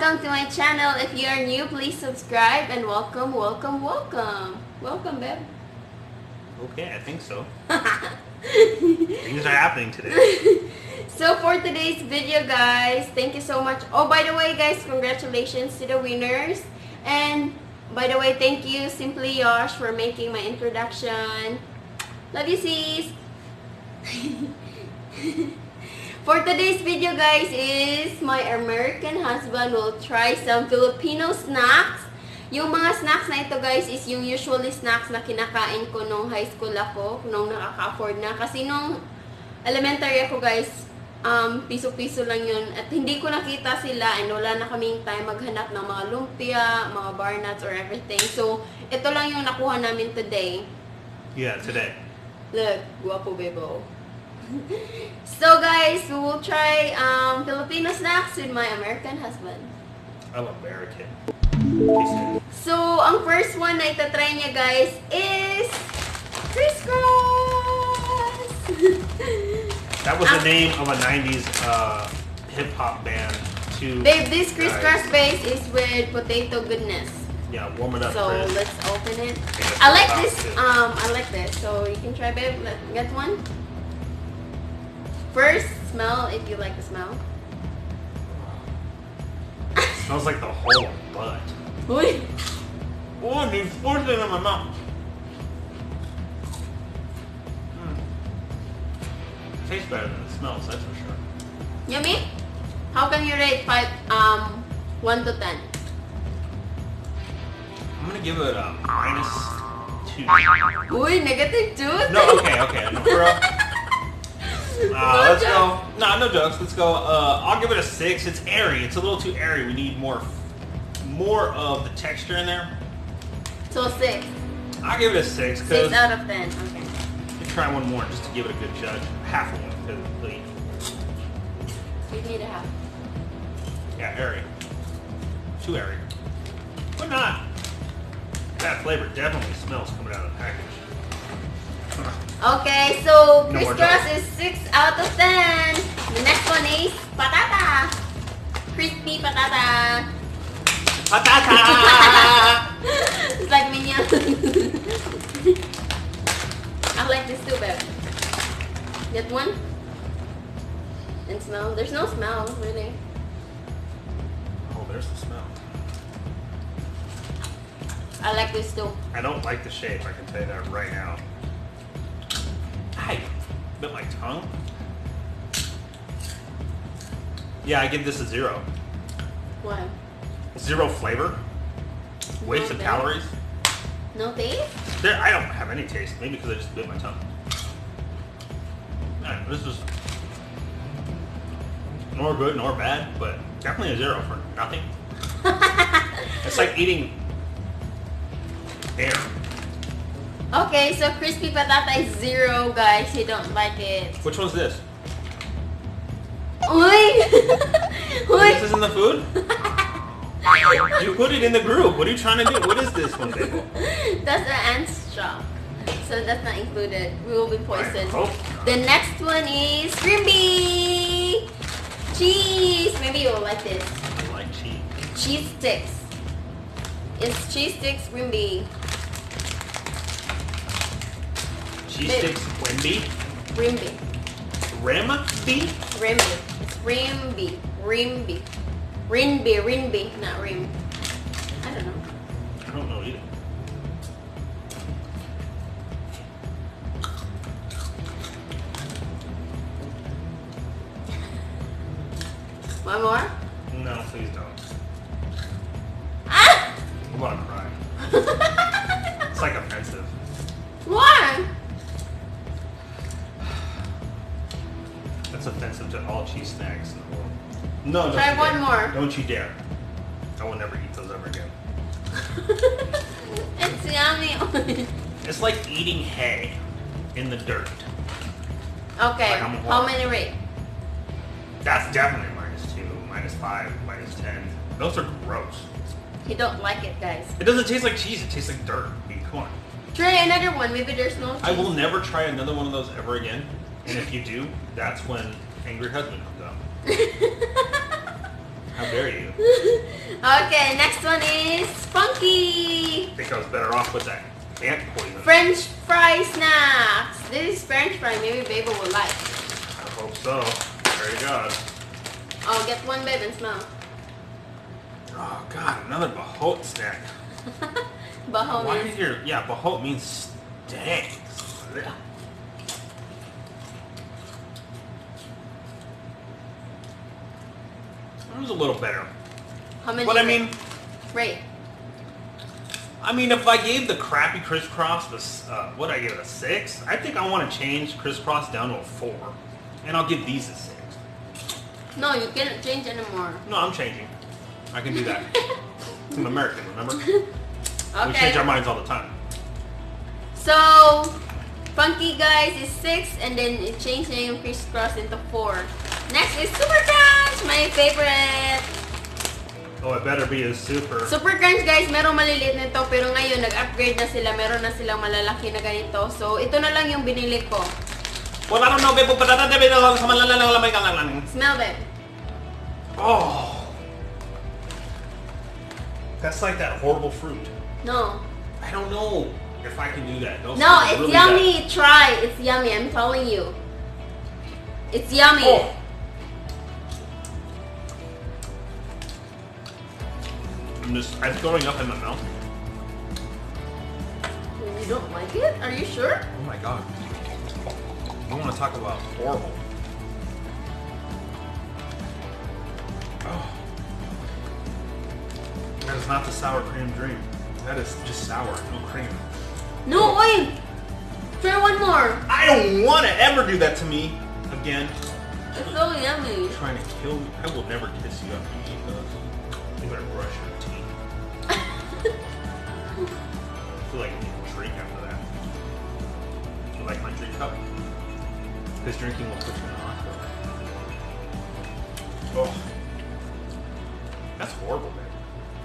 welcome to my channel. If you are new, please subscribe and welcome, welcome, welcome. Welcome, babe. Okay, I think so. Things are happening today. So for today's video, guys, thank you so much. Oh, by the way, guys, congratulations to the winners. And by the way, thank you, Simply Yosh, for making my introduction. Love you, sis. For today's video, guys, is my American husband will try some Filipino snacks. Yung mga snacks na ito, guys, is yung usually snacks na kinakain ko nung high school ako, nung nakaka-afford na. Kasi nung elementary ako, guys, piso-piso lang yun. At hindi ko nakita sila and wala na kaming time maghanap ng mga lumpia, mga bar nuts, or everything. So, ito lang yung nakuha namin today. Yeah, today. Look, guwapo, bebo. So guys, we will try Filipino snacks with my American husband. I'm American. So, ang first one na itatry niya, guys, is CRISS! That was the name of a 90s hip-hop band too. Babe, this CRISS base is with potato goodness. Yeah, warm it up, So, Chris. let's open it. I like this, So, you can try, babe. Let's get one. First, smell if you like the smell. It smells like the whole butt. Uy! Oh, dude, forced it in my mouth. Tastes better than it smells, that's for sure. Yummy? How can you rate 1 to 10? I'm gonna give it a -2. Uy, negative 2? No, okay. No, for real. Let's go. No jokes. Let's go. I'll give it a 6. It's airy. It's a little too airy. We need more of the texture in there. So 6. I'll give it a 6 6 because out of 10. Okay. let's try one more just to give it a good judge. Half of one because You need a half. yeah, airy. Too airy. But not. That flavor definitely smells coming out of the package. Okay, so No more CRISS is 6 out of 10. The next one is patata. Crispy patata. Patata! It's like minion. I like this too, babe. Get one? And smell. There's no smell, really. Oh, there's the smell. I like this too. I don't like the shape, I can tell you that right now. I bit my tongue. Yeah, I give this a 0. Why? 0 flavor. Waste of Okay. calories. No taste? I don't have any taste. Maybe because I just bit my tongue. Man, this is nor good nor bad, but definitely a 0 for nothing. It's like eating air. Okay, so crispy patata is 0, guys. You don't like it. Which one's this? Uy! Uy! This isn't the food? You put it in the group. What are you trying to do? What is this one, baby? That's the ant's shop. So that's not included. We will be poisoned. Oh. The next one is green bean. Cheese. Maybe you will like this. I like cheese. Cheese sticks. It's cheese sticks green bean. Cheese sticks, Wimby. Green bean. Rimby? Rimby. It's rimby. Rimby. Rinby, not rim. I don't know. I don't know either. One more? No, please don't. Ah! I'm about to cry. It's like offensive. Why? That's offensive to all cheese snacks in the world. No, don't Try you one dare. more. Don't you dare. I will never eat those ever again. It's yummy. It's like eating hay in the dirt. Okay, Like I'm a how hog. many rate? That's definitely -2, -5, -10. Those are gross. You don't like it, guys. It doesn't taste like cheese, it tastes like dirt. I mean, come on. Try another one. Maybe there's no cheese. I will never try another one of those ever again. And if you do, that's when angry husband comes out. How dare you? Okay, next one is Funky. I think I was better off with that ant poison. French fry snacks. This is French fry. Maybe Baby will like. I hope so. Pray to God. Oh, get one, babe, and smell. Oh God, another Bahot snack. Bahot Why means- did your Bahot means stank. It was a little better. How many? But I mean, Right. if I gave the crappy crisscross this, what I give it, a 6? I think I want to change crisscross down to a 4, and I'll give these a 6. No, you can't change anymore. No, I'm changing. I can do that. I'm American, remember? We Okay. change our minds all the time. So, Funky guys is 6, and then it changed the name crisscross into 4. Next is Super Crunch, my favorite. Oh, it better be a super. Super Crunch guys, merong maliliit nito pero ngayon nag-upgrade na sila, meron na silang malalaki na ganito. So, ito na lang yung binili ko. Well, I don't know, babe, but Smell it. Oh. That's like that horrible fruit. No. I don't know if I can do that. Those No, sound it's really yummy. Try. It's yummy. I'm telling you. It's yummy. Oh. I'm throwing up in my mouth. You don't like it? Are you sure? Oh my God. I want to talk about horrible. Oh. That is not the sour cream dream. That is just sour, no cream. No, wait. Try one more. I don't want to ever do that to me again. It's so yummy. You're trying to kill me. I will never kiss you after you eat those. You better brush your teeth. I feel like I need to drink after that. You like my drink cup? Because drinking will put you in the hospital. Oh. That's horrible, man.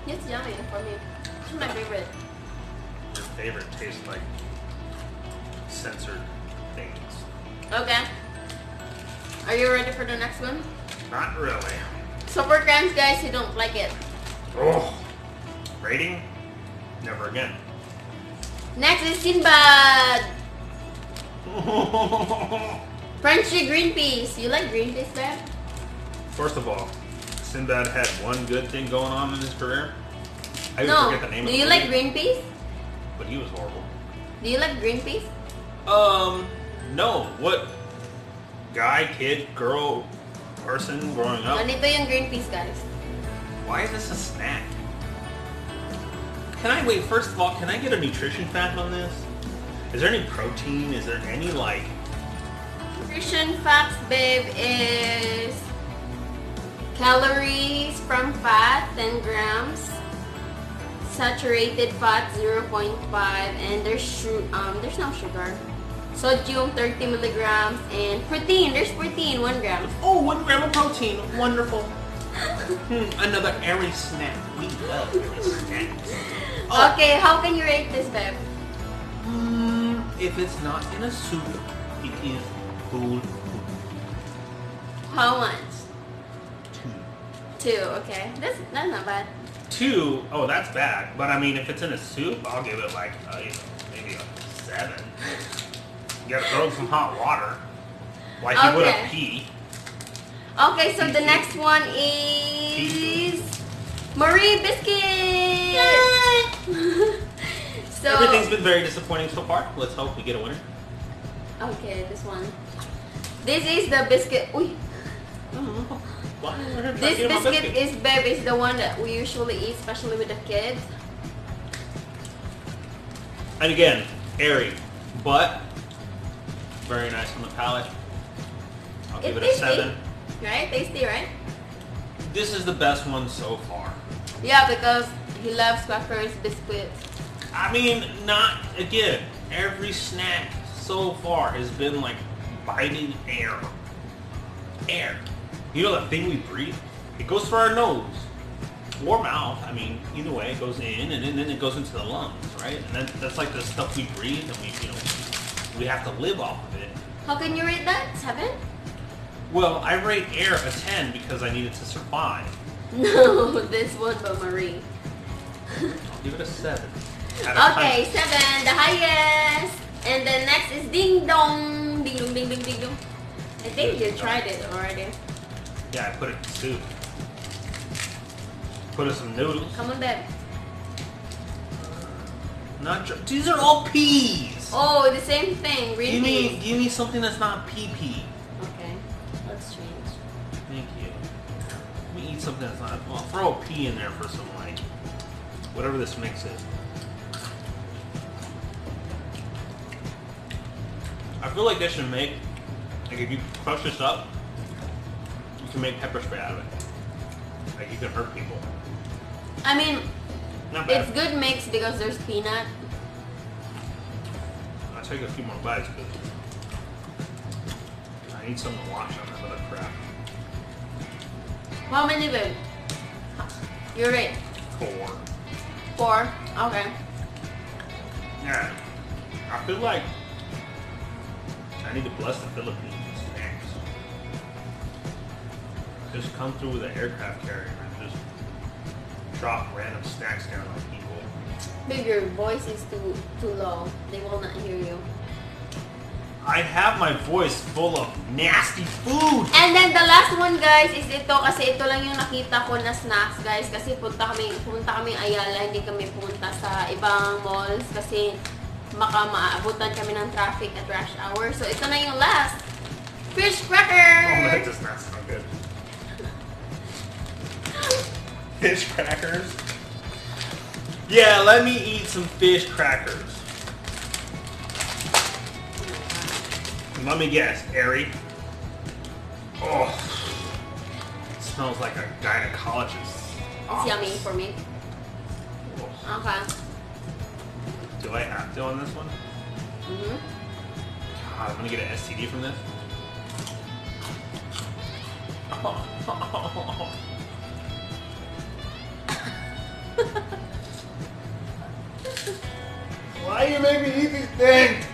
It's yummy for me. It's my favorite. Your favorite tastes like censored things. Okay. Are you ready for the next one? Not really. Super Crunch guys, you don't like it. Oh. Rating? Never again. Next is SINBAD. Crunchy green peas. You like green peas, babe? First of all, Sinbad had one good thing going on in his career. I even No. forget the name Do of the you like movie, green peas? but he was horrible. Do you like green peas? No. What guy, kid, girl, person growing up? Ganito yung green peas, guys. Why is this a snack? Can I wait? First of all, can I get a nutrition fact on this? Is there any protein? Is there any like? Nutrition facts, babe, is calories from fat 10 grams, saturated fat 0.5, and there's no sugar. Sodium 30 milligrams, and protein. There's protein 1 gram. Oh, 1 gram of protein. Wonderful. Another airy snack. We love airy snacks. Oh. Okay, how can you rate this, babe? If it's not in a soup, it is food. How much? 2. 2. Okay, that's not bad. 2? Oh, that's bad. But I mean, if it's in a soup, I'll give it like maybe a 7. You gotta throw in some hot water, like you would a Okay. pea. Okay, so the next one is Marie Biscuit. So Everything's been very disappointing so far. Let's hope we get a winner. okay, this one. This is the biscuit. Uy. Why? This biscuit is, babe, is the one that we usually eat, especially with the kids. And again, airy, but very nice on the palate. I'll give it a It's 7. Right? Tasty, right? This is the best one so far. Yeah, because he loves Quaker's biscuits. I mean, not again. Every snack so far has been like biting air. Air. You know that thing we breathe? It goes through our nose or mouth. I mean, either way, it goes in and then it goes into the lungs, right? And that's like the stuff we breathe, and we have to live off of it. How can you rate that? 7? Well, I rate air a 10 because I need it to survive. No, this one by Marie. I'll give it a 7. Out of Okay, 10. 7, the highest. And then next is Ding Dong. Ding Dong, Ding Dong, Ding Dong. I think you tried it already. Yeah, I put it in soup. Put in some noodles. Come on, babe. These are all peas. Oh, the same thing. Green peas. Give me something that's not pea. Okay, let's change. Thank you. Let me eat something that's not. Well, throw a pea in there for some like whatever this mix is. I feel like they should make like if you crush this up, you can make pepper spray out of it. Like you can hurt people. I mean, Not bad. it's good mix because there's peanut. I'll take a few more bites because I need something to wash on that other crap. How many, babe? You're right. 4. 4. Okay. Yeah. I feel like I need to bless the Philippines with snacks. Just come through with an aircraft carrier and just drop random snacks down on people. Babe, your voice is too low. They will not hear you. I have my voice full of nasty food. And then the last one, guys, is ito kasi ito lang yung nakita ko na snacks, guys, kasi punta kami Ayala, hindi kami pumunta sa ibang malls kasi baka maabutan kami ng traffic at rush hour. So ito na yung last. Fish Oh, cracker. that does not sound good. Fish crackers? Yeah, let me eat some fish crackers. Let me guess, Airy. Oh, it smells like a gynecologist. It's yummy for me. Oh, Okay. do I have to on this one? Mm-hmm. God, I'm gonna get an STD from this. Why do you make me eat these things?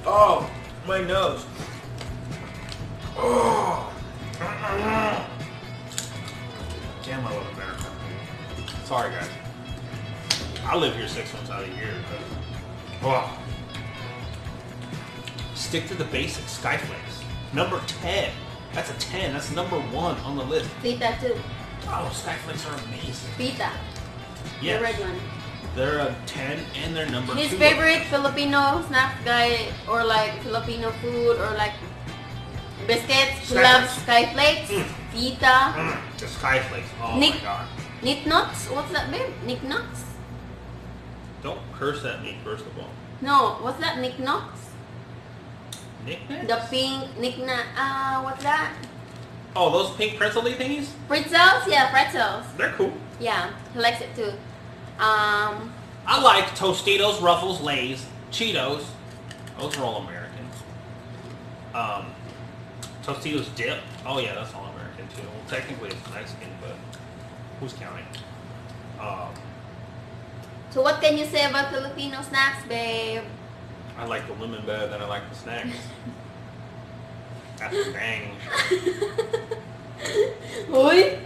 Oh, my nose. Oh. Damn, I love America. Sorry, guys. I live here 6 months out of the year. But, oh. Stick to the basics. Skyflakes. Number 10. That's a 10. That's number 1 on the list. Pita too. Oh, Skyflakes are amazing. Pita. Yes. The red one. They're a 10 and they're number 2. His favorite Filipino snack guy or like Filipino food or like biscuits. He loves Skyflakes. Pita. The Skyflakes. Oh Nick- my god. Nick Nuts? What's that, babe? Nick Nuts? Don't curse at me, first of all. No, what's that? Nick Nuts? Nicknames? The pink Nick what's that? Oh, those pink pretzel thingies? Pretzels? Yeah, pretzels. They're cool. Yeah, he likes it too. I like Tostitos, Ruffles, Lay's, Cheetos. Those are all American. Tostitos dip. Oh yeah, that's all American too. Well, technically it's Mexican, but who's counting? So what can you say about Filipino snacks, babe? I like the women better than I like the snacks. That's the bang. Uy?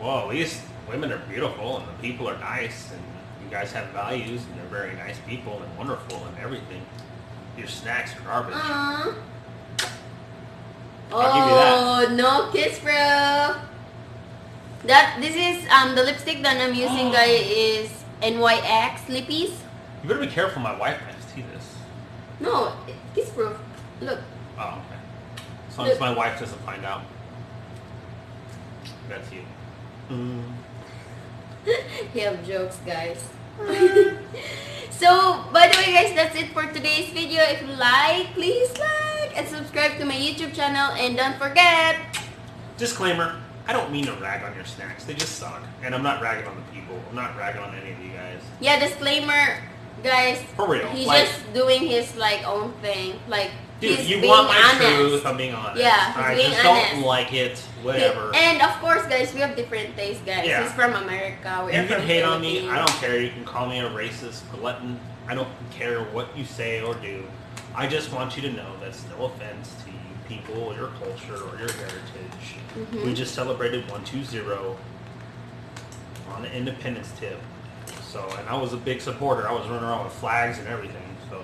Well, at least women are beautiful and the people are nice and you guys have values and they're very nice people and wonderful and everything. Your snacks are garbage. I'll give you that. Oh, no kiss, bro. This is the lipstick that I'm using, guys, is NYX Lippies. You better be careful, my wife might see this. No, kiss proof. Look. Oh, okay. As long as my wife doesn't find out. That's you. You have jokes, guys. So, by the way, guys, that's it for today's video. If you like, please like and subscribe to my YouTube channel. And don't forget... Disclaimer, I don't mean to rag on your snacks. They just suck. And I'm not ragging on the people. I'm not ragging on any of you guys. Yeah, disclaimer, guys. For real. He's like, just doing his, like, own thing. Like, dude, he's you being want my honest. truth, I'm being honest. Yeah, he's I being just honest. don't like it. Whatever. And, of course, guys, we have different tastes, guys. Yeah. He's from America. We're You can from hate on me. Philippines. I don't care. You can call me a racist, glutton. I don't care what you say or do. I just want you to know that's no offense to you people or your culture or your heritage. Mhm. We just celebrated 120 on the Independence tip. So, and I was a big supporter. I was running around with flags and everything. So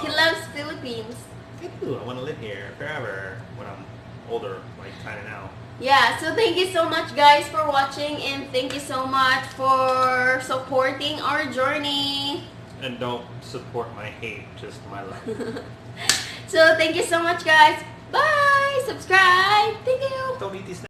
He loves Philippines. I do. I want to live here forever when I'm older, like kind of now. Yeah, so thank you so much guys for watching, and thank you so much for supporting our journey. And don't support my hate, just my love. So thank you so much guys. Bye! Subscribe! Thank you! Don't eat these